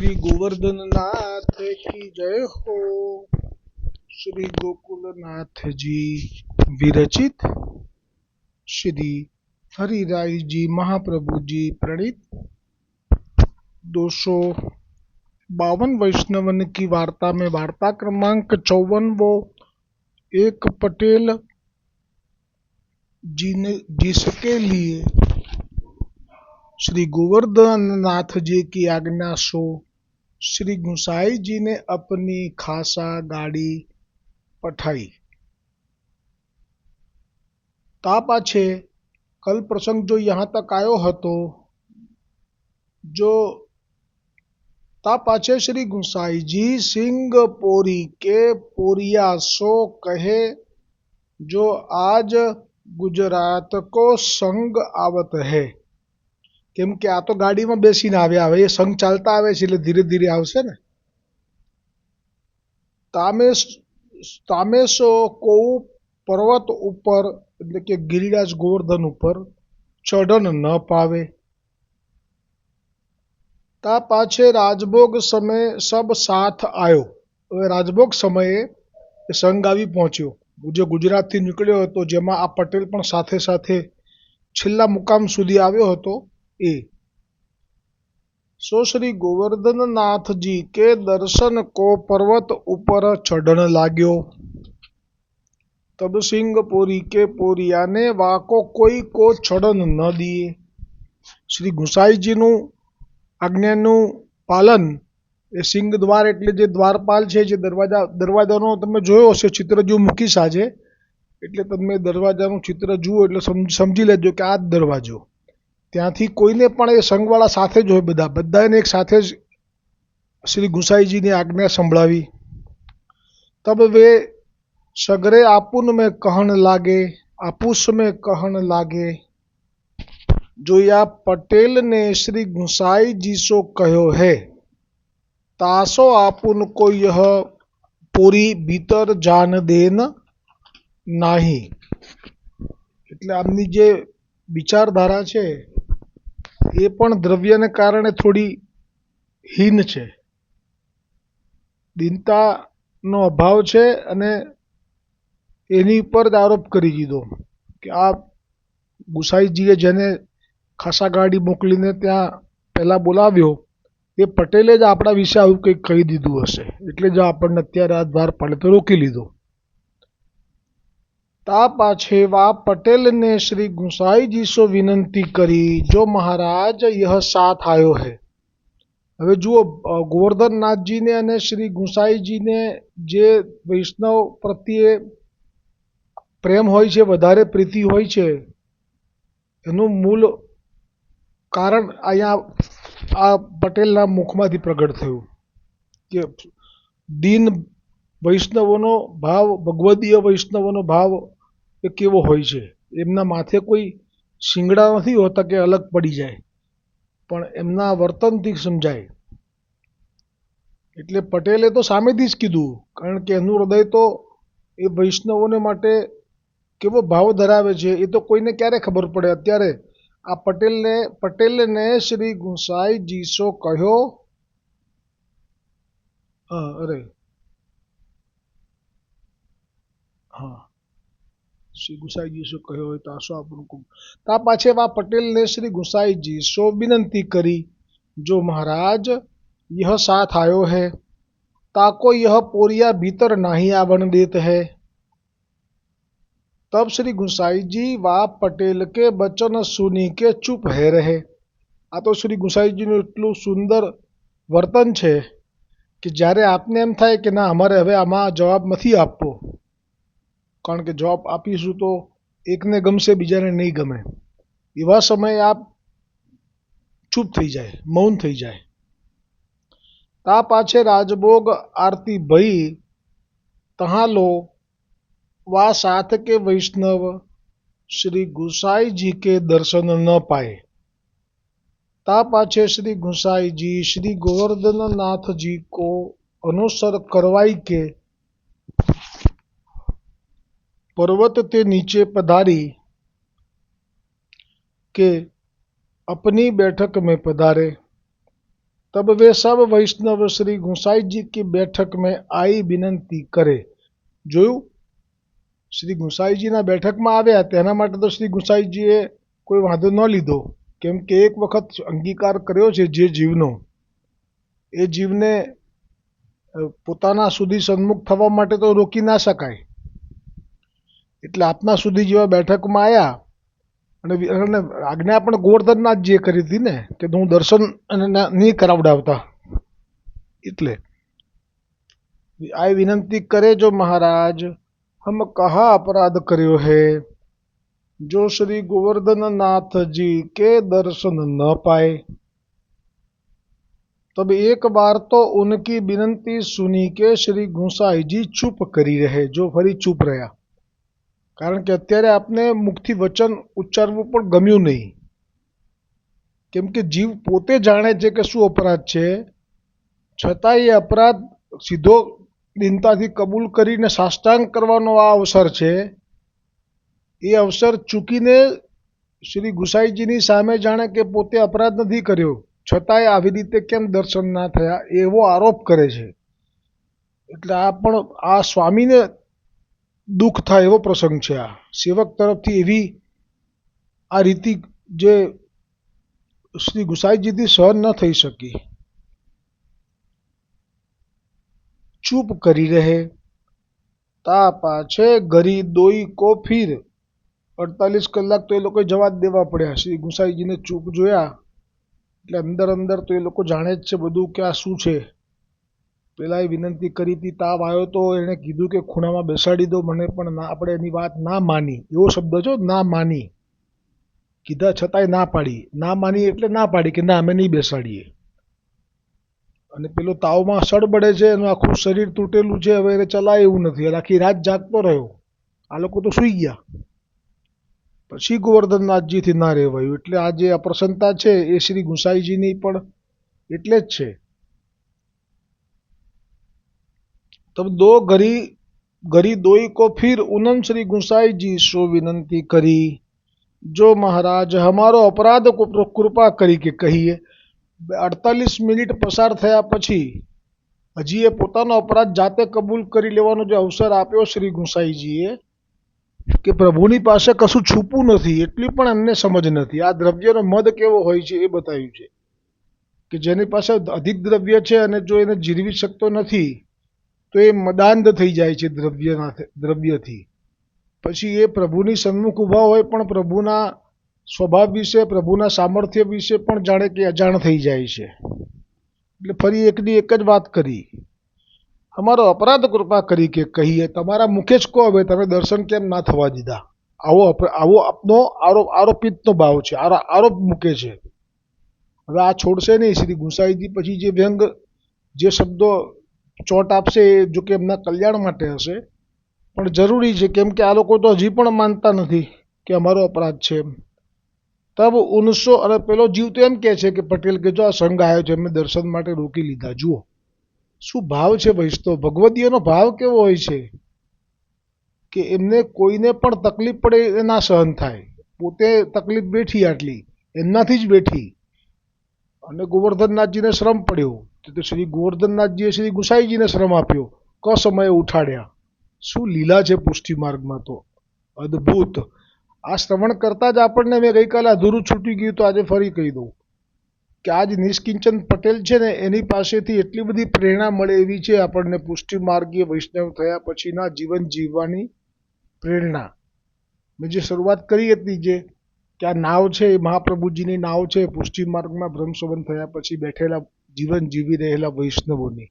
श्री गोवर्धन नाथ की जय हो। श्री गोकुलनाथ जी विरचित श्री हरिराय जी महाप्रभु जी प्रणीत 252 वैष्णवन की वार्ता में वार्ता क्रमांक 54 वो एक पटेल जी ने जिसके लिए श्री गोवर्धन नाथ जी की आज्ञा सो श्री गुसाई जी ने अपनी खासा गाड़ी पठाई। ता पाछे कल प्रसंग जो यहाँ तक आयो हतो जो ता पाछे श्री गुसाई जी सिंह पोरी के पोरिया सो कहे जो आज गुजरात को संग आवत है। केम के आ तो गाड़ी में बेसीने આવ્યા, હવે એ સંગ ચાલતા આવે છે એટલે ધીરે ધીરે આવશે ને। તામેશો કો પર્વત ઉપર એટલે કે ગિરિરાજ ગોવર્ધન ઉપર ચઢન ન પાવે। તા પાછે રાજભોગ સમય સબ સાથ આયો। હવે રાજભોગ સમયે સંઘ આવી પહોંચ્યો। જે ગુજરાતથી નીકળ્યો હતો જેમાં આ પટેલ પણ સાથે સાથે છેલ્લા મુકામ સુધી આવ્યો હતો એ। सो श्री गोवर्धन नाथ जी के दर्शन को पर्वत ऊपर चढ़न लाग्यो। तब सिंहपुरी के पोरिया ने वाको कोई को चढ़न न दिए। श्री गुसाई जी नु आज्ञानु पालन ए सिंह द्वार एटले जे द्वारपाल छे जे दरवाजानो तमे जोयो हशे चित्र जो मूकी साजे एटले तमे दरवाजानु चित्र जुओ एटले समजी लेजो के आ दरवाजो। ત્યાંથી કોઈને પણ એ સંઘવાળા સાથે જ હોય, બધાને એક સાથે જ શ્રી ગુસાઈજીની આજ્ઞા સંભળાવી। તબ વે સગરે આपुन में कहन लागे आपूस में कहन लागे जो या पटेल ने श्री गुसाई जी सो कहो है तासो आपुन को यह पूरी भीतर जान देन नाही। એટલે આમની જે વિચારધારા છે એ પણ દ્રવ્યને કારણે થોડી હીન છે, દીનતાનો અભાવ છે અને એની ઉપર જ આરોપ કરી દીધો કે આ ગુસાઈજીએ જેને ખાસા ગાડી મોકલીને ત્યાં પહેલાં બોલાવ્યો એ પટેલે જ આપણા વિશે આવું કંઈક કહી દીધું હશે એટલે જ આપણને અત્યારે આ દ્વારપાલે તો રોકી લીધો। ता पाछे वा पटेल ने श्री गुसाई जी सो विनंती करी जो महाराज यह साथ आयो है। હવે જુઓ ગોવર્ધનનાથજી ને અને શ્રી ગુસાઈજી ને જે વૈષ્ણવ પ્રત્યે પ્રેમ હોય છે, વધારે પ્રીતિ હોય છે, એનું મૂળ કારણ અહીંયા આ પટેલના મુખમાંથી પ્રગટ થયું કે દીન વૈષ્ણવોનો ભાવ, ભગવદીય વૈષ્ણવોનો ભાવ એ કેવો હોય છે। એમના માથે કોઈ શિંગડા નથી હોતા કે અલગ પડી જાય, પણ એમના વર્તનથી સમજાય। એટલે પટેલે તો સામેથી જ કીધું, કારણ કે એનું હૃદય તો એ વૈષ્ણવોને માટે કેવો ભાવ ધરાવે છે એ તો કોઈને ક્યારે ખબર પડે। અત્યારે આ પટેલને શ્રી ગુસાઈજી સો કહ્યો श्री गुसाई जी से कहो तासो आपको ता पाछे वा पटेल ने श्री गुसाई जी सो विनंती करी जो महाराज यह साथ आयो है ताको यह पोरिया भीतर नहीं आवण देत है। तब श्री गुसाई जी वा पटेल के वचन सुनी के चुप है रहे। आ तो श्री गुसाई जी नु एटलू सुंदर वर्तन छे कि જ્યારે આપને એમ થાય કે ના અમારે હવે આમાં જવાબ નથી આપવો, કારણ કે જવાબ આપીશું તો એકને ગમશે બીજાને નહીં ગમે, એવા સમયે આપ ચૂપ થઈ જાય, મૌન થઈ જાય। તા પાછે રાજભોગ આરતી ભઈ તહાં લો वा साथ के वैष्णव श्री गुसाई जी के दर्शन न पाए। ता पाछे श्री गुसाई जी श्री गोवर्धन नाथ जी को अनुसर करवाई के पर्वत ते नीचे पधारी के अपनी बैठक में पधारे। तब वे सब वैष्णव श्री गुसाई जी की बैठक में आई विनंती करे। જોયું, શ્રી ગુસાઈજીના બેઠકમાં આવ્યા તેના માટે તો શ્રી ગુસાઈજીએ કોઈ વાંધો ન લીધો, કેમ કે એક વખત અંગીકાર કર્યો છે જે જીવનો, એ જીવને પોતાના સુધી સન્મુખ થવા માટે તો રોકી ના શકાય. એટલે આપના સુધી જેવા બેઠકમાં આવ્યા અને આજ્ઞા પણ ગોવર્ધનનાથજીએ કરી હતી ને કે હું દર્શન નહીં કરાવડાવતા. એટલે આ વિનંતી કરે, જો મહારાજ हम कहा अपराध કર્યો है जो श्री गोवर्धन नाथ जी के दर्शन न पाए. तब एक बार तो उनकी विनंती सुनी के श्री गुसाई जी चुप करी रहे. जो फरी चुप રહ્યા, કારણ કે અત્યારે આપને મુખથી વચન ઉચ્ચારવું પણ ગમ્યું નહીં, કેમ કે જીવ પોતે જાણે છે કે શું અપરાધ છે, છતાં એ અપરાધ સીધો દીનતાથી કબૂલ કરીને સાષ્ટાંગ કરવાનો આ અવસર છે. એ અવસર ચૂકીને શ્રી ગુસાઈજીની સામે જાણે કે પોતે અપરાધ નથી કર્યો, છતાંય આવી રીતે કેમ દર્શન ના થયા એવો આરોપ કરે છે. એટલે આ પણ આ સ્વામીને દુઃખ થાય એવો પ્રસંગ છે. આ સેવક તરફથી એવી આ રીતિ જે શ્રી ગુસાઈજીથી સહન ન થઈ શકી. चुप करी रहे ता पाछे गरी दोई को फिर 48 કલાક તો એ લોકો જવાબ દેવા પડ્યા. શ્રી ગુસાઈજીને ચૂપ જોયા એટલે અંદર અંદર તો એ લોકો જાણે જ છે બધું કે આ શું છે. પેલાએ વિનંતી કરી હતી, તાવ આવ્યો તો એણે કીધું કે ખૂણામાં બેસાડી દો મને, પણ ના, આપણે એની વાત ના માની. એવો શબ્દ છો, ના માની કીધા છતાંય ના પાડી. ના માની એટલે ના પાડી કે ના અમે નહીં બેસાડીએ. અને પેલો તાવમાં સડબડે છે, એનું આખું શરીર તૂટેલું છે, હવે એને ચલાય એવું નથી. આખી રાત જાગતો રહ્યો. આ લોકો તો સૂઈ ગયા. પછી ગોવર્ધનનાથજીથી ના રહેવાયું. એટલે આ જે અપ્રસન્નતા છે એ શ્રી ગુસાઈજીની પણ એટલે જ છે. तब दो गरी दोई को फिर उन्हन श्री गुसाई जी सो विनंती करी, जो महाराज हमारो अपराध को कृपा કરી કે કહીએ. 48 મિનિટ પસાર થયા પછી હજી એ પોતાનો અપરાધ જાતે કબૂલ કરી લેવાનો જે અવસર આપ્યો શ્રી ગુસાઈજીએ, કે પ્રભુની પાસે કશું છુપું નથી એટલી પણ એમને સમજ નથી. આ દ્રવ્યનો મદ કેવો હોય છે એ બતાવ્યું છે કે જેની પાસે અધિક દ્રવ્ય છે અને જો એને જીરવી શકતો નથી તો એ મદાંધ થઈ જાય છે દ્રવ્યથી. પછી એ પ્રભુની સન્મુખ ઊભા હોય પણ પ્રભુના સ્વભાવ વિશે, પ્રભુના સામર્થ્ય વિશે પણ જાણે કે અજાણ થઈ જાય છે. એટલે ફરી એકની એક જ વાત કરી, અમારો અપરાધ કૃપા કરી કે કહીએ. તમારા મુખે જ કહો હવે તમે દર્શન કેમ ના થવા દીધા. આવો આપનો આરોપિતનો ભાવ છે, આરોપ મૂકે છે. હવે આ છોડશે નહીં શ્રી ગુસાઈજી. પછી જે વ્યંગ જે શબ્દો ચોટ આપશે એ જો કે એમના કલ્યાણ માટે હશે, પણ જરૂરી છે, કેમ કે આ લોકો તો હજી પણ માનતા નથી કે અમારો અપરાધ છે. તબ ઉનસો, અને પેલો જીવ તો એમ કહે છે કે પટેલ કે જો આ સંઘ આવ્યો છે એમને દર્શન માટે રોકી લીધા. જુઓ શું ભાવ છે વૈષ્ણવ ભગવદીયનો ભાવ કેવો હોય છે કે એમને કોઈને પણ તકલીફ પડે એ ના સહન થાય. પોતે તકલીફ બેઠી આટલી એમનાથી જ બેઠી અને ગોવર્ધનનાથજીને શ્રમ પડ્યો તો શ્રી ગોવર્ધનનાથજીએ શ્રી ગુસાઈજીને શ્રમ આપ્યો, ક સમયે ઉઠાડ્યા. શું લીલા છે પુષ્ટિ માર્ગમાં, તો અદ્ભુત. આ શ્રવણ કરતા જ આપણને, મેં ગઈકાલે અધૂરું છૂટી ગયું તો આજે ફરી કહી દઉં કે આજ નિષ્કિંચન પટેલ છે ને એની પાસેથી એટલી બધી પ્રેરણા મળે એવી છે આપણને. પુષ્ટિ માર્ગીય વૈષ્ણવ થયા પછીના જીવન જીવવાની પ્રેરણા. મેં જે શરૂઆત કરી હતી જે કે આ નાવ છે એ મહાપ્રભુજીની નાવ છે, પુષ્ટિ માર્ગમાં બ્રહ્મસંબંધ થયા પછી બેઠેલા જીવન જીવી રહેલા વૈષ્ણવોની.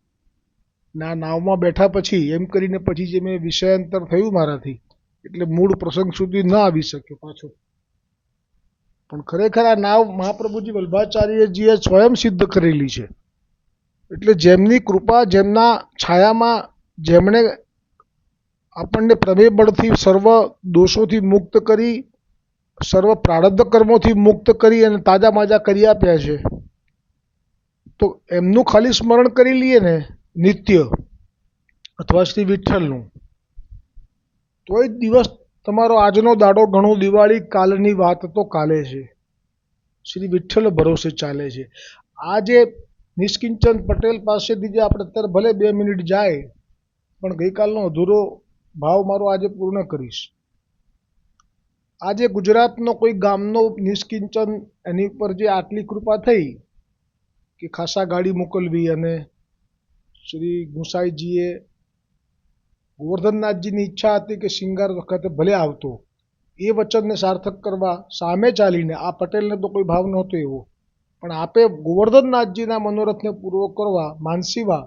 ના નાવમાં બેઠા પછી એમ કરીને પછી જે મેં વિષયાંતર થયું મારાથી, એટલે મૂળ પ્રસંગ સુધી ન આવી શક્યો પાછો. પણ ખરેખર આ નાવ મહાપ્રભુજી વલ્ભાચાર્યજીએ સ્વયં સિદ્ધ કરેલી છે. એટલે જેમની કૃપા, જેમના છાયામાં જેમણે આપણને પ્રમેય બળથી સર્વ દોષોથી મુક્ત કરી, સર્વ પ્રારબ્ધ કર્મોથી મુક્ત કરી અને તાજા માજા કરી આપ્યા છે, તો એમનું ખાલી સ્મરણ કરી લઈએ ને નિત્ય, અથવા શ્રી વિઠ્ઠલનું, તોય દિવસ તમારો આજનો દાડો ઘણો, દિવાળી કાલની વાત તો કાલે છે. શ્રી વિઠ્ઠલ ભરોસે ચાલે છે. આ જે નિષ્કિંચન પટેલ પાસેથી જે આપણે અત્યારે ભલે 2 મિનિટ જાય, પણ ગઈકાલનો અધૂરો ભાવ મારો આજે પૂર્ણ કરીશ. આજે ગુજરાતનો કોઈ ગામનો નિષ્કિંચન, એની પર જે આટલી કૃપા થઈ કે ખાસા ગાડી મોકલવી, અને શ્રી ગુસાઈજીએ ગોવર્ધનનાથજીની ઈચ્છા હતી કે શિંગાર વખતે ભલે આવતો, એ વચનને સાર્થક કરવા સામે ચાલીને, આ પટેલને તો કોઈ ભાવ નહોતો એવો, પણ આપે ગોવર્ધનનાથજીના મનોરથને પૂરો કરવા માનસીવા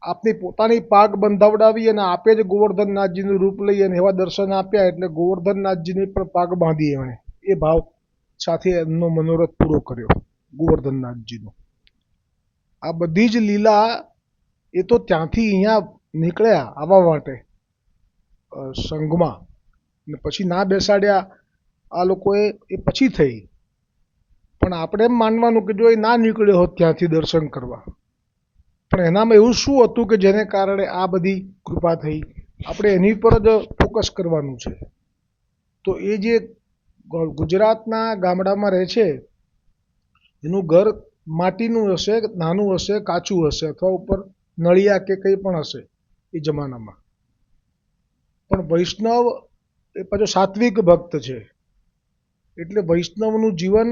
આપની પોતાની પાગ બંધાવડાવી, અને આપે જ ગોવર્ધનનાથજીનું રૂપ લઈ અને એવા દર્શન આપ્યા, એટલે ગોવર્ધનનાથજીની પણ પાગ બાંધી એમણે એ ભાવ સાથે એમનો મનોરથ પૂરો કર્યો ગોવર્ધનનાથજીનો. આ બધી જ લીલા એ તો ત્યાંથી અહીંયા નીકળ્યા આવવા માટે સંઘમાં, ને પછી ના બેસાડ્યા આ લોકોએ, એ પછી થઈ. પણ આપણે એમ માનવાનું કે જો એ ના નીકળ્યો હોત ત્યાંથી દર્શન કરવા, પણ એનામાં એવું શું હતું કે જેને કારણે આ બધી કૃપા થઈ, આપણે એની પર જ ફોકસ કરવાનું છે. તો એ જે ગુજરાતના ગામડામાં રહે છે, એનું ઘર માટીનું હશે, નાનું હશે, કાચું હશે, અથવા ઉપર નળિયા કે કંઈ પણ હશે એ જમાનામાં, પણ વૈષ્ણવ એ પાછો સાત્વિક ભક્ત છે. એટલે વૈષ્ણવનું જીવન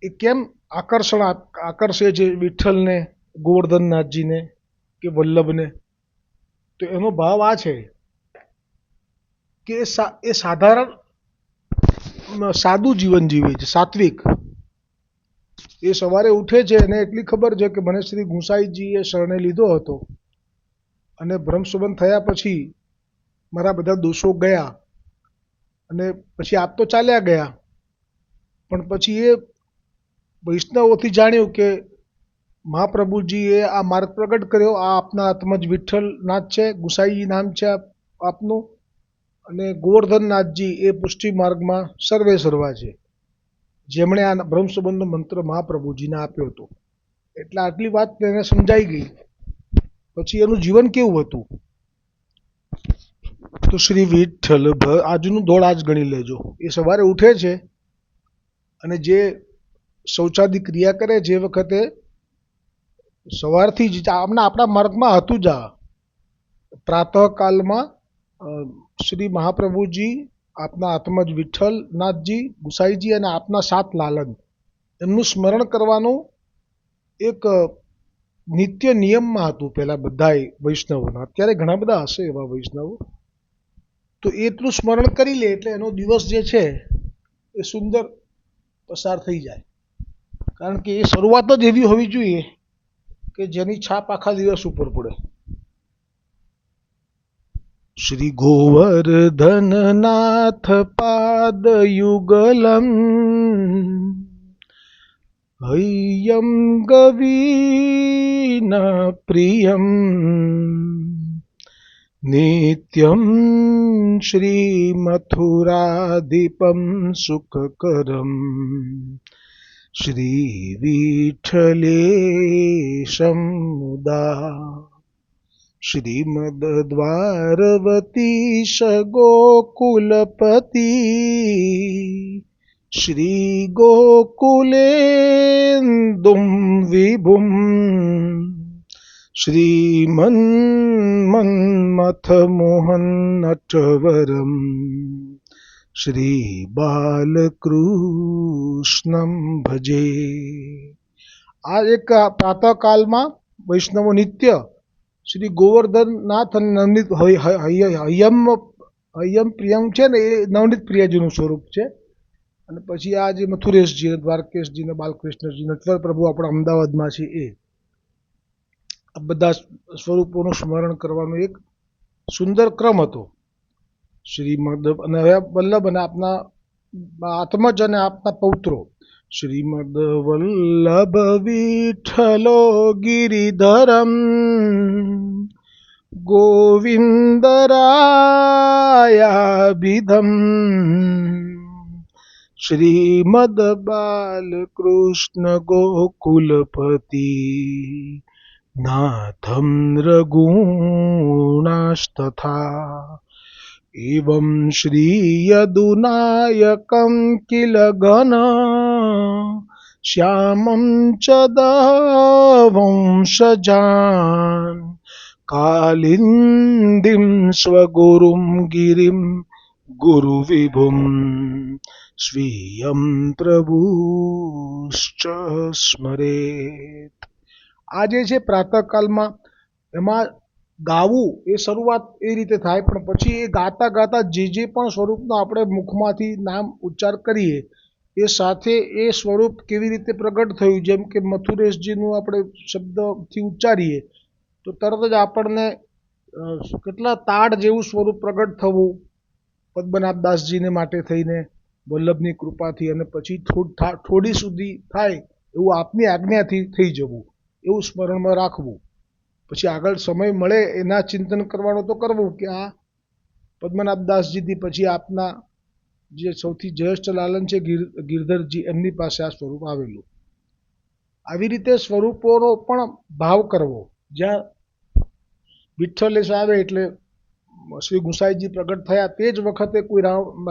એ કેમ આકર્ષે છે વિઠ્ઠલને, ગોવર્ધનનાથજીને કે વલ્લભને, તો એનો ભાવ આ છે કે એ સાધારણ સાદું જીવન જીવે છે, સાત્વિક. એ સવારે ઉઠે છે અને એટલી ખબર છે કે મને શ્રી ગુસાઈજીએ શરણે લીધો હતો, અને બ્રહ્મસંબંધ થયા પછી મારા બધા દોષો ગયા, અને પછી આપ તો ચાલ્યા ગયા, પણ પછી એ વૈષ્ણવોથી જાણ્યું કે મહાપ્રભુજીએ આ માર્ગ પ્રગટ કર્યો, આ આપના હાથમાં જ વિઠ્ઠલનાથ છે, ગુસાઈજી નામ છે આપનું, અને ગોવર્ધનનાથજી એ પુષ્ટિ માર્ગમાં સર્વે સર્વા છે, જેમણે આ બ્રહ્મસંબંધનો મંત્ર મહાપ્રભુજીને આપ્યો હતો. એટલે આટલી વાત તેને સમજાઈ ગઈ. પછી એનું જીવન કેવું હતું, તો શ્રી વિઠ્ઠલ આજનું દોડ આજ ગણી લેજો. એ સવારે ઉઠે છે અને જે શૌચાદિ ક્રિયા કરે છે, એ વખતે સવારથી જ આપણા માર્ગમાં હતું જ આ પ્રાતઃકાલમાં શ્રી મહાપ્રભુજી, આપના હાથમાં જ વિઠ્ઠલનાથજી, ગુસાઈજી અને આપના 7 લાલન, એમનું સ્મરણ કરવાનું એક નિત્ય નિયમમાં હતું પહેલાં બધાય વૈષ્ણવોના. અત્યારે ઘણા બધા હશે એવા વૈષ્ણવો, તો એટલું સ્મરણ કરી લે એટલે એનો દિવસ જે છે એ સુંદર પસાર થઈ જાય. કારણ કે એ શરૂઆત જ એવી હોવી જોઈએ કે જેની છાપ આખા દિવસ ઉપર પડે. શ્રી ગોવર્ધનનાથ પાદ યુગલમ હૈયમ ગવીન પ્રિયમ નિત્યમ શ્રી મથુરાધિપમ સુખકરમ શ્રી વિઠ્ઠલેશમ મુદા શ્રીમદ દ્વારવતીશ ગોકુલપતિ શ્રી ગોકુલેન્દુમ વિભુમ શ્રીમન મન્મથ મોહન નટવરમ શ્રી બાલકૃષ્ણમ ભજે. આ એક પ્રાતઃકાલમાં વૈષ્ણવો નિત્ય શ્રી ગોવર્ધનનાથ અને નવનીત હૈયમ પ્રિયમ છે ને, એ નવનીત પ્રિયાજીનું સ્વરૂપ છે. અને પછી આ જે મથુરેશજી, દ્વારકેશજી ને બાલકૃષ્ણજી, નટવર પ્રભુ આપણા અમદાવાદમાં છે, એ આ બધા સ્વરૂપોનું સ્મરણ કરવાનો એક સુંદર ક્રમ હતો. શ્રીમદ અને હવે વલ્લભ અને આપના આત્મજ અને આપના પૌત્રો શ્રીમદ વલ્લભ વિઠ્ઠલો ગિરિધરમ ગોવિંદરાયાભિધમ શ્રીમદ બાલકૃષ્ણ ગોકુલપતિ નાથમ રઘુણાસ્તથા એવં શ્રી યદુનાયકં કિલ ઘન શ્યામં ચદવંશજાન કાલિંદિમ સ્વગુરુમ ગિરિમ ગુરુવિભુમ સ્વીયં પ્રભુશ્ચ સ્મરેત. આ જે છે પ્રાતઃકાલમાં એમાં ગાવું એ શરૂઆત એ રીતે થાય, પણ પછી એ ગાતા ગાતા જે પણ સ્વરૂપનો આપણે મુખમાંથી નામ ઉચ્ચાર કરીએ એ સાથે એ સ્વરૂપ કેવી રીતે પ્રગટ થયું, જેમ કે મથુરેશજીનું આપણે શબ્દથી ઉચ્ચારીએ તો તરત જ આપણને કેટલા તાડ જેવું સ્વરૂપ પ્રગટ થવું પદ્મનાભદાસજીને માટે થઈને વલ્લભની કૃપાથી, અને પછી થોડી સુધી થાય એવું આપની આજ્ઞાથી થઈ જવું, એવું સ્મરણમાં રાખવું. પછી આગળ સમય મળે એના ચિંતન કરવાનું તો કરવું કે આ પદ્મનાભદાસજીથી પછી આપના જે સૌથી જ્યેષ્ઠ લાલન છે ગિરધરજી, એમની પાસે આ સ્વરૂપ આવેલું. આવી રીતે સ્વરૂપોનો પણ ભાવ કરવો. જ્યાં વિઠ્ઠલેશ આવે એટલે શ્રી ગુસાઈજી પ્રગટ થયા તે જ વખતે કોઈ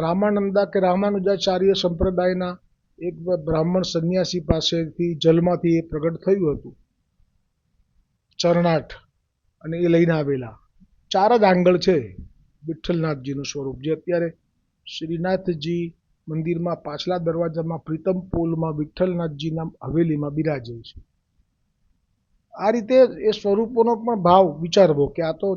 રામાનંદા કે રામાનુજાચાર્ય સંપ્રદાયના એક બ્રાહ્મણ સંન્યાસી પાસેથી જલમાંથી એ પ્રગટ થયું હતું, ચરણાટ, અને એ લઈને આવેલા. 4 જ આંગળ છે વિઠ્ઠલનાથજીનું સ્વરૂપ, જે અત્યારે શ્રીનાથજી મંદિરમાં પાછલા દરવાજામાં પ્રીતમ પોલમાં વિઠ્ઠલનાથજીના હવેલીમાં બિરાજે છે. આ રીતે એ સ્વરૂપોનો પણ ભાવ વિચારવો કે આ તો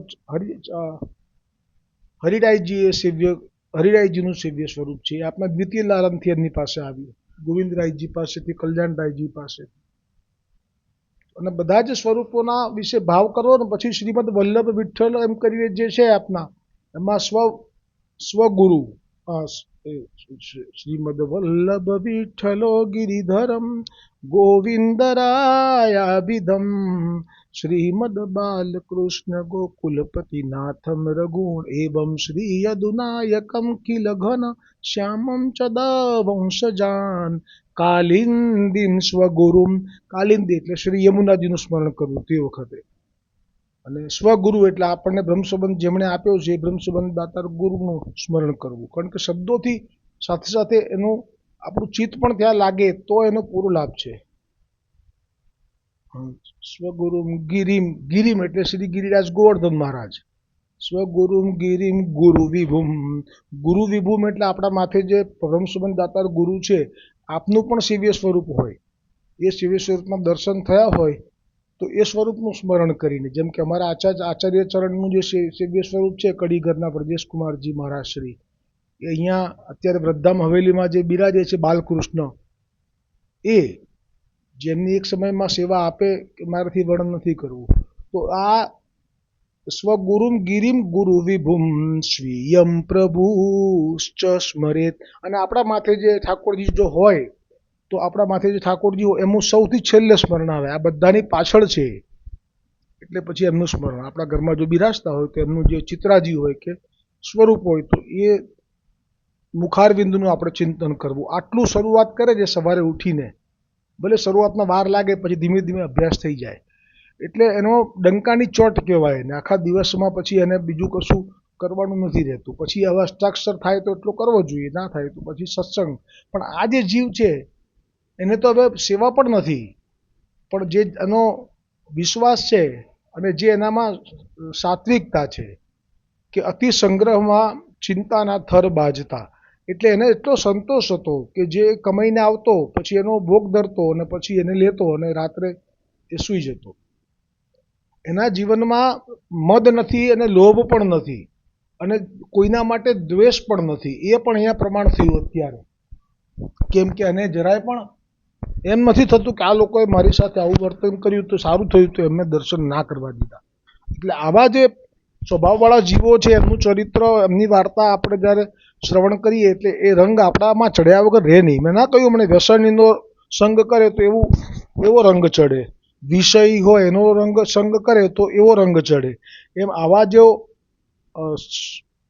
હરિરાયજીનું સેવ્ય સ્વરૂપ છે. એ આપણા દ્વિતીય લાલનથી એમની પાસે આવ્યું, ગોવિંદરાયજી પાસેથી, કલ્યાણરાયજી પાસે, અને બધા જ સ્વરૂપોના વિશે ભાવ કરવો. ને પછી શ્રીમદ વલ્લભ વિઠ્ઠલ એમ કરીને જે છે આપના, એમાં સ્વગુરુ શ્રીમદ વલ્લભ વિઠ્ઠલો ગિરિધરમ ગોવિંદરાયાભિધમ શ્રીમદ બાલકૃષ્ણ ગોકુલપતિનાથમ રઘુણ એવં શ્રી યદુનાયકમ કિલ ઘન શ્યામમ ચદવંશજાન કાલિંદિમ સ્વગુરુમ. કાલિંદી એટલે શ્રી યમુનાજીનું સ્મરણ કરવું તે વખતે, અને સ્વગુરુ એટલે આપણને બ્રહ્મસંબંધ જેમણે આપ્યો છે એ બ્રહ્મસંબંધ દાતાર ગુરુનું સ્મરણ કરવું. કારણ કે શબ્દોથી સાથે સાથે એનું આપણું ચિત્ત પણ ત્યાં લાગે તો એનો પૂરો લાભ છે. સ્વગુરુમ ગિરિમ, ગિરિમ એટલે શ્રી ગિરિરાજ ગોવર્ધન મહારાજ. સ્વગુરુમ ગિરિમ ગુરુ વિભુમ, ગુરુ વિભુમ એટલે આપણા માથે જે બ્રહ્મસંબંધ દાતાર ગુરુ છે આપનું પણ સેવ્ય સ્વરૂપ હોય, એ સેવ્ય સ્વરૂપમાં દર્શન થયા હોય તો એ સ્વરૂપનું સ્મરણ કરીને, જેમ કે અમારા આચાર્ય ચરણનું જે સેવ્ય સ્વરૂપ છે કડીઘરના બ્રજેશકુમારજી મહારાજ શ્રી, એ અહીંયા અત્યારે વૃદ્ધામ હવેલીમાં જે બિરાજે છે બાલકૃષ્ણ, એ જેમની એક સમયમાં સેવા આપે કે મારાથી વર્ણન નથી કરવું. તો આ સ્વગુરુમ ગિરિમ ગુરુ વિભુમ સ્વીયમ પ્રભુશ્ચ સ્મરેત. અને આપણા માથે જે ઠાકોરજી જો હોય તો આપણા માથે જે ઠાકોરજી હોય એમનું સૌથી છેલ્લે સ્મરણ આવે. આ બધાની પાછળ છે એટલે પછી એમનું સ્મરણ. આપણા ઘરમાં જો બિરાજતા હોય તો એમનું જે ચિત્રાજી હોય કે સ્વરૂપ હોય તો એ મુખારવિંદનું આપણે ચિંતન કરવું. આટલું શરૂઆત કરે છે સવારે ઉઠીને, ભલે શરૂઆતમાં વાર લાગે પછી ધીમે ધીમે અભ્યાસ થઈ જાય, એટલે એનો ડંકાની ચોટ કહેવાય ને. આખા દિવસમાં પછી એને બીજું કશું કરવાનું નથી રહેતું. પછી હવે અષ્ટાક્ષર થાય તો એટલો કરવો જોઈએ, ના થાય તો પછી સત્સંગ. પણ આ જે જીવ છે એને તો હવે સેવા પણ નથી, પણ જે એનો વિશ્વાસ છે અને જે એનામાં સાત્વિકતા છે કે અતિ સંગ્રહમાં ચિંતાના થર બાજતા, એટલે એને એટલો સંતોષ હતો કે જે કમાઈને આવતો પછી એનો ભોગ ધરતો અને પછી એને લેતો અને રાત્રે એ સૂઈ જતો. એના જીવનમાં મદ નથી અને લોભ પણ નથી અને કોઈના માટે દ્વેષ પણ નથી. એ પણ અહીંયા પ્રમાણ થયું અત્યારે, કેમ કે એને જરાય પણ એમ નથી થતું કે આ લોકોએ મારી સાથે આવું વર્તન કર્યું તો સારું થયું તો એમને દર્શન ના કરવા દીધા. એટલે આવા જે સ્વભાવવાળા જીવો છે એમનું ચરિત્ર, એમની વાર્તા આપણે જ્યારે શ્રવણ કરીએ એટલે એ રંગ આપણામાં ચડ્યા વગર રહે નહીં. મેં ના કહ્યું મને વ્યસનીનો સંગ કરે તો એવો રંગ ચડે, વિષય હોય એનો સંગ કરે તો એવો રંગ ચડે. એમ આવા જો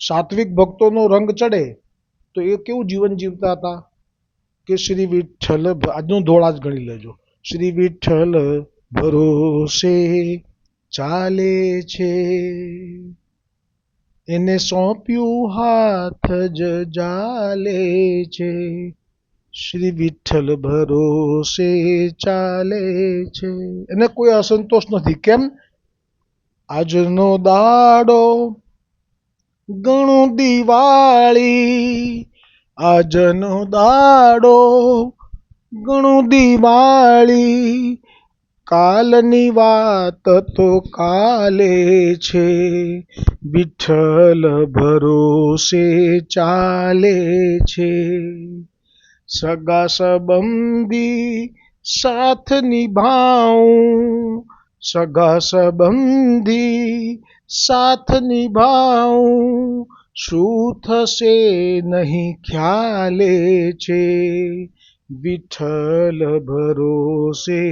સાત્વિક ભક્તોનો રંગ ચડે તો એ કેવું જીવન જીવતા હતા કે શ્રી વિઠ્ઠલ, આજનું ધોળા જ ગણી લેજો, શ્રી વિઠ્ઠલ ભરોસે ચાલે છે, એને સોંપ્યું હાથ જ જાલે છે, શ્રી વિઠ્ઠલ ભરોસે ચાલે છે. એને કોઈ અસંતોષ નથી. કેમ? આજનો દાડો ગણું દિવાળી, આજનો દાડો ગણું દિવાળી, કાલની વાત તો કાલે છે. વિઠ્ઠલ ભરોસે ચાલે છે. સગા સંબંધી સાથ નિભાવું, સગા સંબંધી સાથ નિભાવું, શું થશે નહીં ખ્યાલે છે. વિઠ્ઠલ ભરોસે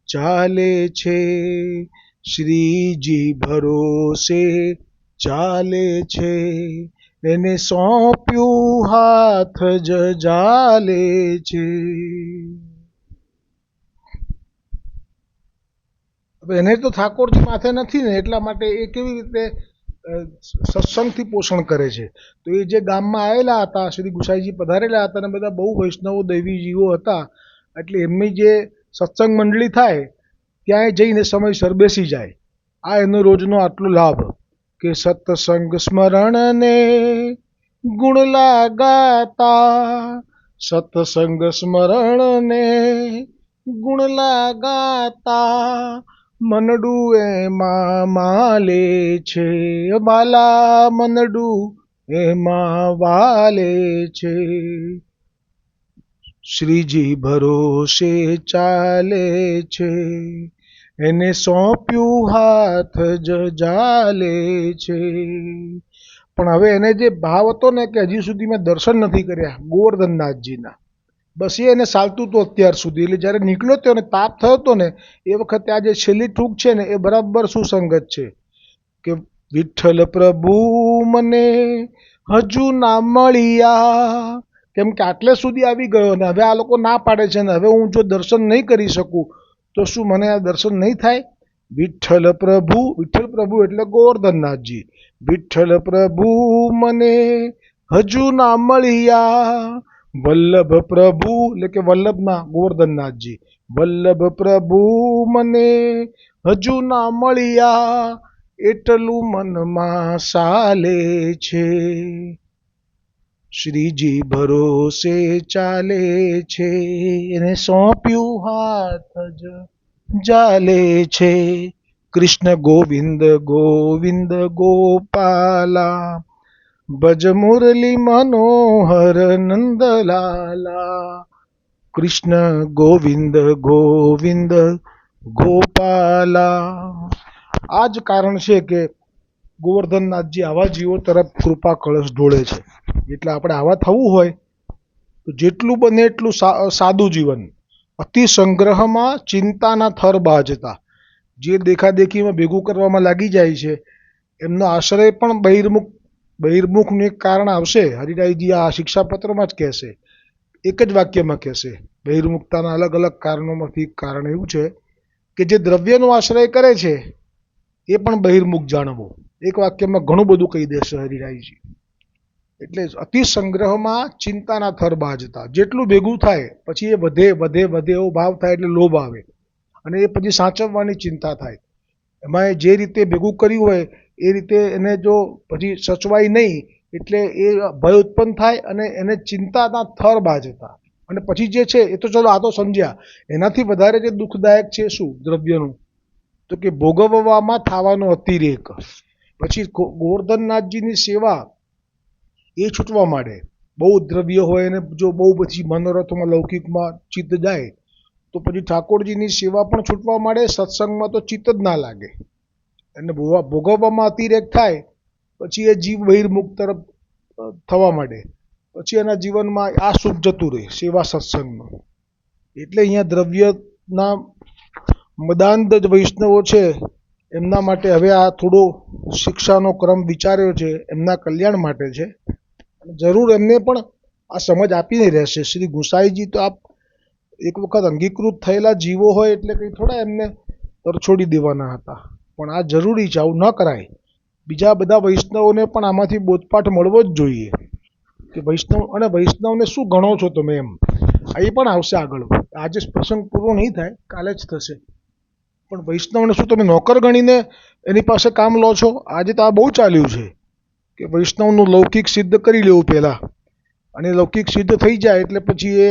ચાલે છે, શ્રીજી ભરોસે ચાલે છે. એને સોંપ્યું હાથ જજાલે છે. હવે એને તો ઠાકોરજી માથે નથી ને, એટલા માટે એ કેવી રીતે સત્સંગથી પોષણ કરે છે. તો એ જે ગામમાં આવેલા હતા, શ્રી ગુસાઈજી પધારેલા હતા અને બધા બહુ વૈષ્ણવો દૈવી જીવો હતા, એટલે એમની જે સત્સંગ મંડળી થાય ત્યાં જઈને સમયસર બેસી જાય. આ એનો રોજનો આટલો લાભ કે સત્સંગ સ્મરણને ગુણ લાગાતા, સત્સંગ સ્મરણને ગુણ લાગાતા, મનડું એમાં માલે છે બાલા, મનડું એમાં વાલે છે. શ્રીજી ભરોસે ચાલે છે, એને સોંપ્યું હાથ જજાલે છે. પણ હવે એને જે ભાવ હતો ને કે હજી સુધી મેં દર્શન નથી કર્યા ગોવર્ધનનાથજીના, બસ એને ચાલતું હતું અત્યાર સુધી. એટલે જ્યારે નીકળ્યો હતો ને તાપ થયો હતો ને એ વખતે આ જે છેલ્લી ટૂંક છે ને એ બરાબર સુસંગત છે કે વિઠ્ઠલ પ્રભુ મને હજુ ના મળ્યા. કેમ કે આટલે સુધી આવી ગયો ને હવે આ લોકો ના પાડે છે ને હવે હું જો દર્શન નહીં કરી શકું તો શું મને આ દર્શન નહીં થાય? વિઠ્ઠલ પ્રભુ એટલે ગોવર્ધનનાથજી. વિઠ્ઠલ પ્રભુ મને હજુ ના મળ્યા, વલ્લભ પ્રભુ એટલે કે વલ્લભના ગોવર્ધનનાથજી, વલ્લભ પ્રભુ મને હજુ ના મળ્યા, એટલું મનમાં સાલે છે. શ્રીજી ભરોસે ચાલે છે, એને સોંપ્યું હાથ જાલે છે. કૃષ્ણ ગોવિંદ ગોવિંદ ગોપાલા, ભજ મુરલી મનોહર નંદલાલા. કૃષ્ણ ગોવિંદ ગોવિંદ ગોપાલા. આ જ કારણ છે કે ગોવર્ધનનાથજી આવા જીવો તરફ કૃપા કળશ ઢોળે છે. એટલે આપણે આવા થવું હોય તો જેટલું બને એટલું સાદું જીવન, અતિ સંગ્રહમાં ચિંતાના થર બાજતા. જે દેખાદેખીમાં ભેગું કરવામાં લાગી જાય છે એમનો આશ્રય પણ બહિર્મુખનું એક કારણ આવશે. હરિરાયજી આ શિક્ષાપત્રમાં જ કહેશે, એક જ વાક્યમાં કહેશે. બહિર્મુખતાના અલગ અલગ કારણોમાંથી કારણ એવું છે કે જે દ્રવ્યનો આશ્રય કરે છે એ પણ બહિર્મુખ જાણવું. એક વાક્યમાં ઘણું બધું કહી દેશે હરિરાયજી. એટલે અતિ સંગ્રહમાં ચિંતાના થર બાજતા. જેટલું ભેગું થાય પછી એ વધે વધે વધે એવો ભાવ થાય એટલે લોભ આવે અને એ પછી સાચવવાની ચિંતા થાય. એમાં જે રીતે ભેગું કર્યું હોય એ રીતે એને જો પછી સચવાય નહીં એટલે એ ભય ઉત્પન્ન થાય અને એને ચિંતાના થર બાજતા. અને પછી જે છે એ તો ચલો આ તો સમજ્યા, એનાથી વધારે જે દુઃખદાયક છે શું દ્રવ્યનું, તો કે ભોગવવામાં થવાનો અતિરેક. પછી ગોવર્ધનનાથજીની સેવા એ છૂટવા માંડે. બહુ દ્રવ્ય હોય અને જો બહુ પછી મનોરથમાં લૌકિકમાં ચિત્ત જાય તો પછી ઠાકોરજીની સેવા પણ છૂટવા માંડે, સત્સંગમાં તો ચિત્ત જ ના લાગે અને ભોગવવામાં અતિરેક થાય પછી એ જીવ બહિર્મુખ તરફ થવા માંડે. પછી એના જીવનમાં આ સુખ જતું રહે સેવા સત્સંગનું. એટલે અહીંયા દ્રવ્યના મદાંધ જ વૈષ્ણવો છે એમના માટે હવે આ થોડો શિક્ષાનો ક્રમ વિચાર્યો છે, એમના કલ્યાણ માટે છે. જરૂર એમને પણ આ સમજ આપીને રહેશે. શ્રી ગુસાઈજી તો આપ એક વખત અંગીકૃત થયેલા જીવો હોય એટલે કંઈ થોડા એમને તરછોડી દેવાના હતા, પણ આ જરૂરી છે, આવું ન કરાય. બીજા બધા વૈષ્ણવોને પણ આમાંથી બોધપાઠ મળવો જ જોઈએ કે વૈષ્ણવને શું ગણો છો તમે એમ. એ પણ આવશે આગળ. આજે પ્રસંગ પૂરો નહીં થાય, કાલે જ થશે. પણ વૈષ્ણવને શું તમે નોકર ગણીને એની પાસે કામ લો છો? આજે તો આ બહુ ચાલ્યું છે કે વૈષ્ણવનું લૌકિક સિદ્ધ કરી લેવું પહેલાં, અને લૌકિક સિદ્ધ થઈ જાય એટલે પછી એ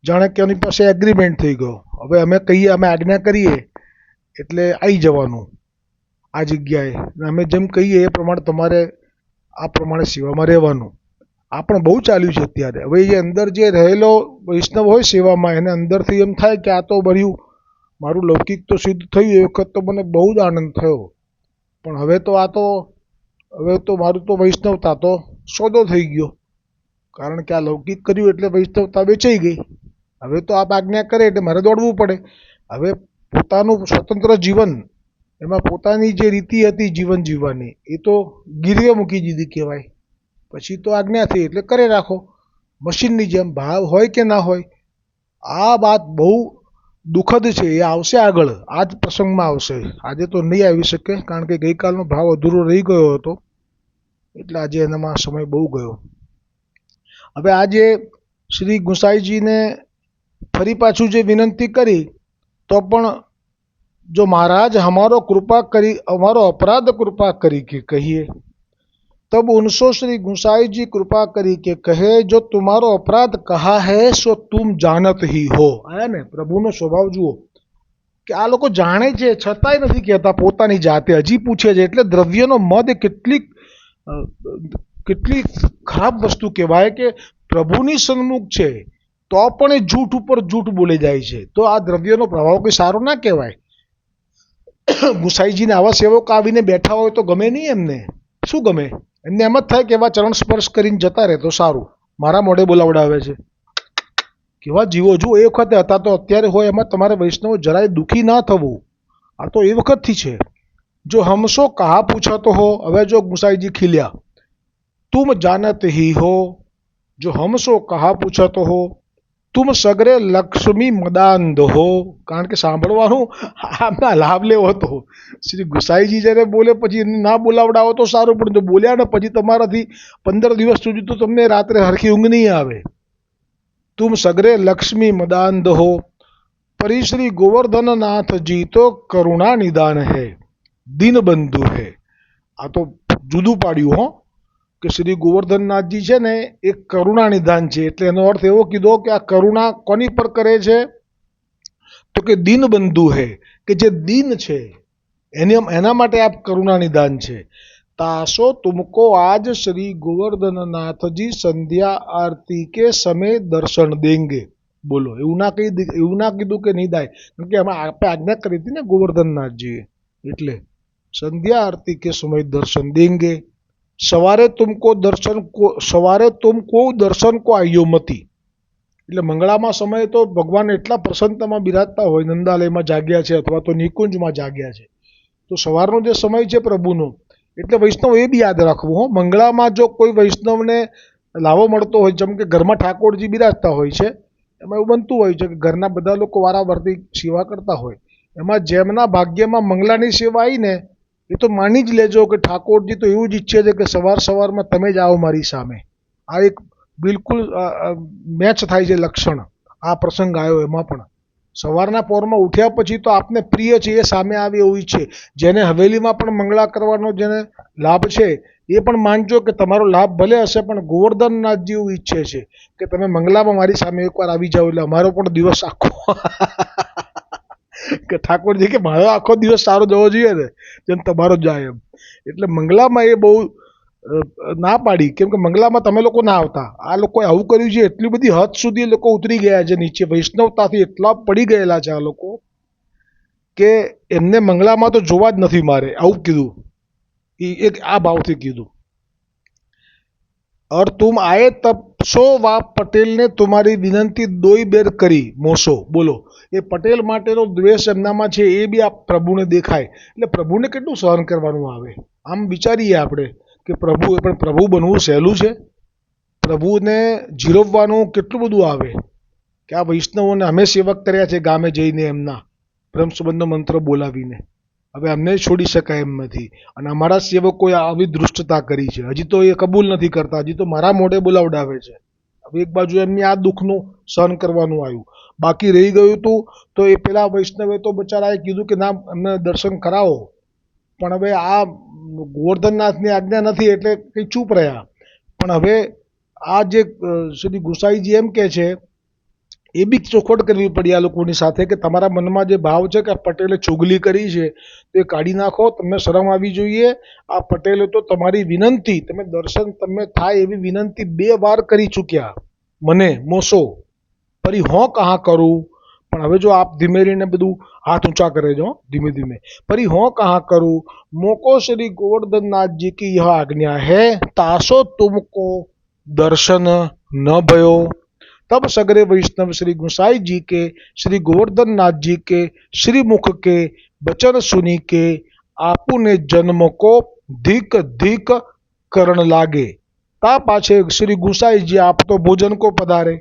જાણે કે એની પાસે એગ્રીમેન્ટ થઈ ગયો. હવે અમે કહીએ, અમે આજ્ઞા કરીએ એટલે આવી જવાનું આ જગ્યાએ, અમે જેમ કહીએ એ પ્રમાણે તમારે આ પ્રમાણે સેવામાં રહેવાનું. આ પણ બહુ ચાલ્યું છે અત્યારે. હવે એ અંદર જે રહેલો વૈષ્ણવ હોય સેવામાં, એને અંદરથી એમ થાય કે આ તો ભર્યું મારું લૌકિક તો સિદ્ધ થયું, એ વખત તો મને બહુ જ આનંદ થયો, પણ હવે તો મારું તો વૈષ્ણવતા તો સોદો થઈ ગયો, કારણ કે આ લૌકિક કર્યું એટલે વૈષ્ણવતા વેચાઈ ગઈ. હવે તો આપ આજ્ઞા કરે એટલે મારે દોડવું પડે. હવે પોતાનું સ્વતંત્ર જીવન, એમાં પોતાની જે રીતિ હતી જીવન જીવવાની, એ તો ગીરવે મૂકી દીધી કહેવાય. પછી તો આજ્ઞા થઈ એટલે કરે રાખો, મશીનની જેમ. ભાવ હોય કે ના હોય, આ વાત બહુ દુઃખદ છે. એ આવશે આગળ, આ જ પ્રસંગમાં આવશે. આજે તો નહીં આવી શકે, કારણ કે ગઈકાલનો ભાવ અધૂરો રહી ગયો હતો, એટલે આજે એનામાં સમય બહુ ગયો. હવે આજે શ્રી ગુસાઈજીને ફરી પાછું જે વિનંતી કરી, તો પણ જો महाराज हमारो कृपा करी, हमारो अपराध कृपा करी के कहिए, तब उनसो श्री गुसाई जी कृपा करी के कहे, जो तुम्हारो अपराध कहा है सो तुम जानत ही हो. आया ने प्रभुનો સ્વભાવ જુઓ કે આ લોકો જાણે છે છતાંય નથી કહેતા પોતાની જાતે, હજી પૂછે છે. એટલે દ્રવ્યનો મદ કેટલી ખરાબ વસ્તુ કહેવાય કે પ્રભુની સન્મુખ છે તો પણ એ જૂઠ ઉપર જૂઠ બોલી જાય છે. તો આ દ્રવ્યનો પ્રભાવ કોઈ સારો ના કહેવાય. ગુસાઈજીને આવા સેવક આવીને બેઠા હોય તો ગમે નહીં એમને. શું ગમે? એમને એમ જ થાય કે એવા ચરણ સ્પર્શ કરીને જતા રહે તો સારું. મારા મોઢે બોલાવડાવે છે. કેવા જીવો જુઓ, એ વખતે હતા તો અત્યારે હોય. એમાં તમારે વૈષ્ણવ જરાય દુઃખી ના થવું. આ તો એ વખતથી છે. જો હમસો કહા પૂછા તો હો. હવે જો ગુસાઈજી ખીલ્યા, તુમ જાનત હી હો, જો હમસો કહા પૂછા તો હો, તુમ સગરે લક્ષ્મી મદાંધ હો. કારણ કે સાંભળવાનું આમના લાભ લેવો હતો. શ્રી ગુસાઈજી જ્યારે બોલે પછી એને ના બોલાવડાવો તો સારું, પણ જો બોલ્યા ને પછી તમારાથી 15 દિવસ સુધી તો તમને રાત્રે હરખી ઊંઘ નહીં આવે. તુમ સગરે લક્ષ્મી મદાંધ હો, પરી શ્રી ગોવર્ધન નાથજી તો કરુણા નિદાન હૈ, દીનબંધુ હૈ. આ તો જુદું પાડ્યું હો, કે શ્રી ગોવર્ધનનાથજી છે ને એ કરુણા નિદાન છે. એટલે એનો અર્થ એવો કીધો કે આ કરુણા કોની પર કરે છે? તો કે દીનબંધુ હૈ, કે જે દીન છે એના માટે આપ કરુણા નિદાન છે. तासो तुमको आज श्री गोवर्धन नाथजी संध्या आरती के समय दर्शन देंगे. बोलो, એવું ના કીધું કે નહીં દાય, કારણ કે એમાં આપણે આજ્ઞા કરી હતી ને ગોવર્ધનનાથજીએ. એટલે સંધ્યા આરતી કે સમય દર્શન દેંગે. સવારે તુમકો દર્શન કો આયો મતી. એટલે મંગળામાં સમયે તો ભગવાન એટલા પ્રસન્નતામાં બિરાજતા હોય, નંદાલયમાં જાગ્યા છે અથવા તો નિકુંજમાં જાગ્યા છે, તો સવારનો જે સમય છે પ્રભુનો, એટલે વૈષ્ણવ એ બી યાદ રાખવું હો. મંગળામાં જો કોઈ વૈષ્ણવને લાવો મળતો હોય, જેમ કે ઘરમાં ઠાકોરજી બિરાજતા હોય છે, એમાં એવું બનતું હોય છે કે ઘરના બધા લોકો વારાફરતી સેવા કરતા હોય, એમાં જેમના ભાગ્યમાં મંગળાની સેવા આવી ને, એ તો માની જ લેજો કે ઠાકોરજી તો એવું જ ઈચ્છે છે કે સવારમાં તમે જ આવો મારી સામે. આ એક બિલકુલ મેચ થાય છે લક્ષણ. આ પ્રસંગ આવ્યો એમાં પણ સવારના પોરમાં ઉઠ્યા પછી તો આપને પ્રિય છે એ સામે આવે એવું ઈચ્છે. જેને હવેલીમાં પણ મંગળા કરવાનો જેને લાભ છે એ પણ માનજો કે તમારો લાભ ભલે હશે, પણ ગોવર્ધનનાથજી એવું ઈચ્છે છે કે તમે મંગલામાં મારી સામે એકવાર આવી જાઓ, એટલે અમારો પણ દિવસ આખો કે ઠાકોરજી કે મારો આખો દિવસ સારો જવો જોઈએ ને, જેમ તમારો જાય એમ. એટલે મંગલામાં એ બહુ ના પાડી, કેમ કે મંગલામાં તમે લોકો ના આવતા. આ લોકોએ આવું કર્યું છે, એટલી બધી હદ સુધી એ લોકો ઉતરી ગયા છે નીચે, વૈષ્ણવતાથી એટલા પડી ગયેલા છે આ લોકો કે એમને મંગલામાં તો જોવા જ નથી મારે, આવું કીધું. એક આ ભાવથી કીધું. और तुम आए तब सो वा पटेल ने तुम्हारी विनंती दोई बेर કરી મોસો. બોલો, એ પટેલ માટેનો દ્વેષ એમનામાં છે એ બી આ પ્રભુને દેખાય. એટલે પ્રભુને કેટલું સહન કરવાનું આવે. આમ વિચારીએ આપણે કે પ્રભુ બનવું સહેલું છે? પ્રભુને જીરવવાનું કેટલું બધું આવે. કે આ વૈષ્ણવોને અમે સેવક કર્યા છે ગામે જઈને, એમના બ્રહ્મ સંબંધનો મંત્ર બોલાવીને. હવે અમને છોડી શકાય એમ નથી, અને અમારા સેવકોએ આવી દૃષ્ટતા કરી છે. હજી તો એ કબૂલ નથી કરતા, હજી તો મારા મોઢે બોલાવડાવે છે. હવે એક બાજુ એમને આ દુઃખનું સહન કરવાનું આવ્યું, બાકી રહી ગયું હતું તો એ પેલા વૈષ્ણવે તો બચારાએ કીધું કે ના અમને દર્શન કરાવો, પણ હવે આ ગોવર્ધનનાથની આજ્ઞા નથી એટલે કંઈ ચૂપ રહ્યા. પણ હવે આ જે શ્રી ગુસાઈજી એમ કે છે એ બી ચોખવટ કરવી પડી આ લોકોની સાથે કે તમારા મનમાં જે ભાવ છે કે પટેલે ચુગલી કરી છે તે કાઢી નાખો, તમને શરમ આવી જોઈએ. આ પટેલે તો તમારી વિનંતી, તમે દર્શન તમે થાય એવી વિનંતી 2 વાર કરી ચૂક્યા મને મોસો, ફરી હોં કहाँ કરું. પણ હવે જો આપ ધીમે રહીને બધું હાથ ઊંચા કરે જો ધીમે ધીમે, ફરી હોं कहाँ करूँ, मोको श्री गोवर्धन नाथ जी की यह आज्ञा है, तासो तुमको दर्शन न भयो. तब सगरे वैष्णव श्री गुसाई जी के श्री गोवर्धन नाथ जी के श्री मुख के वचन सुनी के आपुने जन्म को धिक धिक करण लागे. ता पाछे श्री गुसाई जी आप तो भोजन को पधारे.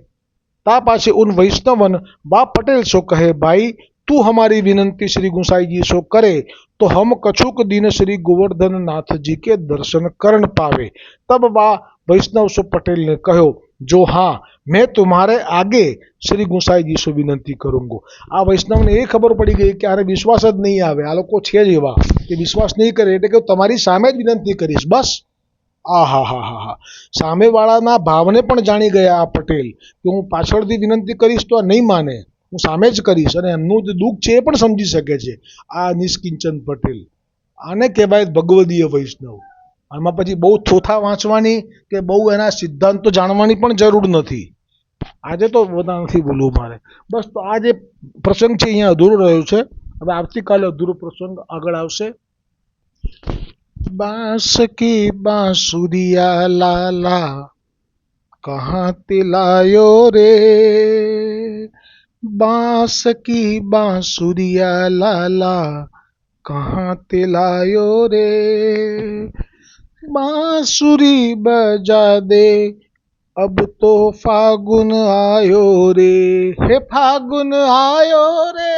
ता पाछे उन वैष्णवन बा पटेल सो कहे, भाई तू हमारी विनंती श्री गुसाई जी सो करे तो हम कछुक दिन श्री गोवर्धन नाथ जी के दर्शन करण पावे. तब बा वैष्णव सो पटेल ने कहो, जो हाँ मैं तुम्हारे आगे श्री गुसाई जी से विनंती करूंगो. आ वैष्णव ने खबर पड़ी गई कि आने विश्वास ज नहीं आवे, आ लोग छे ज एवा कि विश्वास नहीं करे એટલે કે તમારી સામે જ વિનંતી કરીશ બસ. આ હા હા હા હા, સામેવાળાના ભાવને પણ જાણી ગયા આ પટેલ કે હું પાછળથી વિનંતી કરીશ તો આ નહીં માને, હું સામે જ કરીશ, અને એમનું જે દુઃખ છે એ પણ સમજી શકે છે આ નિષ્કિંચન પટેલ. આને કહેવાય ભગવદીય વૈષ્ણવ. આમાં પછી બહુ થોથા વાંચવાની કે બહુ એના સિદ્ધાંતો જાણવાની પણ જરૂર નથી. આજે તો બધા નથી બોલવું મારે. બસ તો આ જે પ્રસંગ છે અહીંયા અધૂરો રહ્યો છે. હવે આવતીકાલે અધૂરો પ્રસંગ આગળ આવશે. बांस की बांसुरिया लाला कहाँ तिलायो रे, बांस की बांसुरिया लाला कहाँ तिलायो रे, बांसुरी बजा दे अब तो फागुन आयो रे, हे फागुन आयो रे,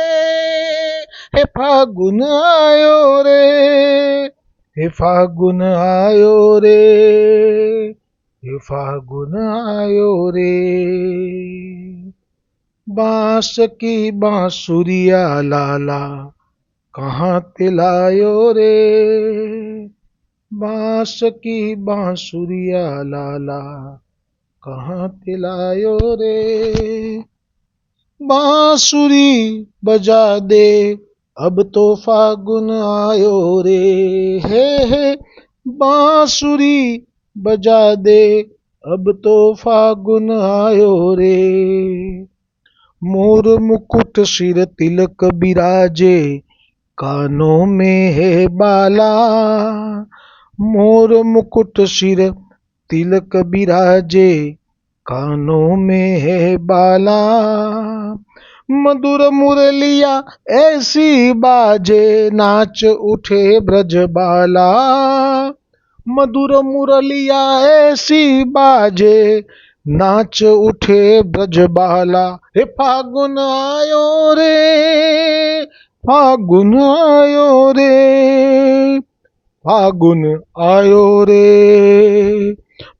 हे फागुन आयो रे, हे फागुन आयो रे, हे फागुन आयो रे. बांस की बांसुरिया लाला कहाँ तिलायो रे, बांस की बांसुरिया लाला कहाँ तिलायो रे, बांसुरी बजा दे अब तो फागुन आयो रे, हे बांसुरी बजा दे अब तो फागुन आयो रे. मोर मुकुट सिर तिलक बिराजे कानों में है बाला, मोर मुकुट सिर तिलक बिराजे कानों में है बाला, मधुर मुरलिया ऐसी बाजे नाच उठे ब्रजबाला, मधुर मुरलिया ऐसी बाजे नाच उठे ब्रजबाला. हे फागुन आयो रे, फागुन आयो रे, फागुन आयो रे,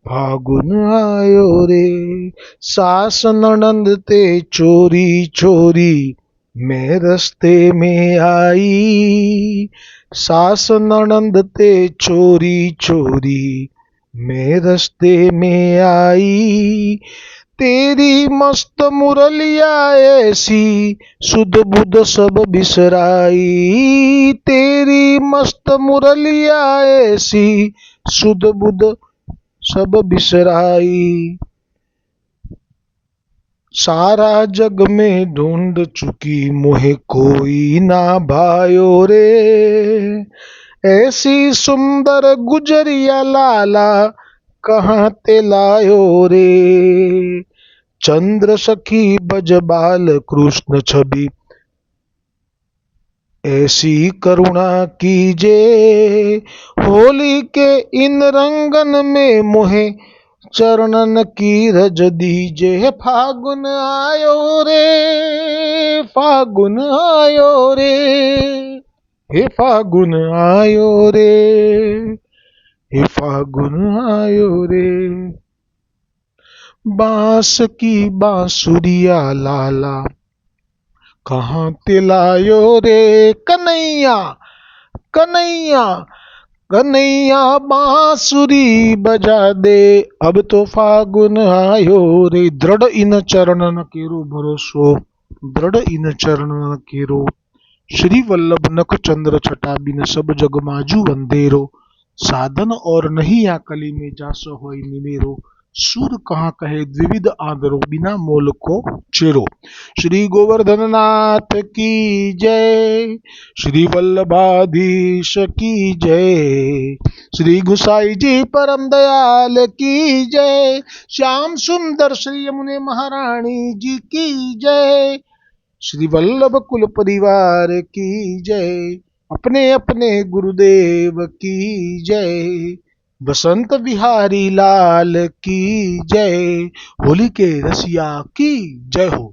फागुन आयो रे. सास ननंद ते चोरी चोरी मैं रस्ते में आई, सास ननंद ते चोरी चोरी मैं रस्ते में आई, तेरी मस्त मुरलिया ऐसी सुध बुध सब बिसराई, तेरी मस्त मुरलिया ऐसी सुध बुध सब बिसराई. सारा जग में ढूंढ चुकी मोहे कोई ना भायो रे, ऐसी सुंदर गुजरिया लाला कहाँ ते लायो रे. चंद्र सखी बजबाल कृष्ण छवि ऐसी करुणा कीजे, होली के इन रंगन में मोहे चरणन की रज दीजे. फागुन आयो रे, फागुन आयो रे, हे फागुन आयो रे, हे फागुन आयो रे. बांस की बांसुरिया लाला कहाँ ते लायो रे कन्हैया कन्हैया कन्हैया बांसुरी बजा दे अब तो फागुन आयो रे। दृढ़ इन चरणन केरो भरोसो दृढ़ इन चरणन केरो श्री वल्लभ नख चंद्र छटा बिन सब जग माजू अंधेरो। साधन और नहीं आकली में जासो होई निमेरो सूर कहाँ कहे द्विविध आदरो बिना मोल को चेरो। श्री गोवर्धन नाथ की जय, श्री वल्लभाधीश की जय, श्री गुसाई जी परम दयाल की जय, श्याम सुंदर श्री यमुने महारानी जी की जय, श्री वल्लभ कुल परिवार की जय, अपने अपने गुरुदेव की जय, बसंत बिहारी लाल की जय, होली के रसिया की जय हो।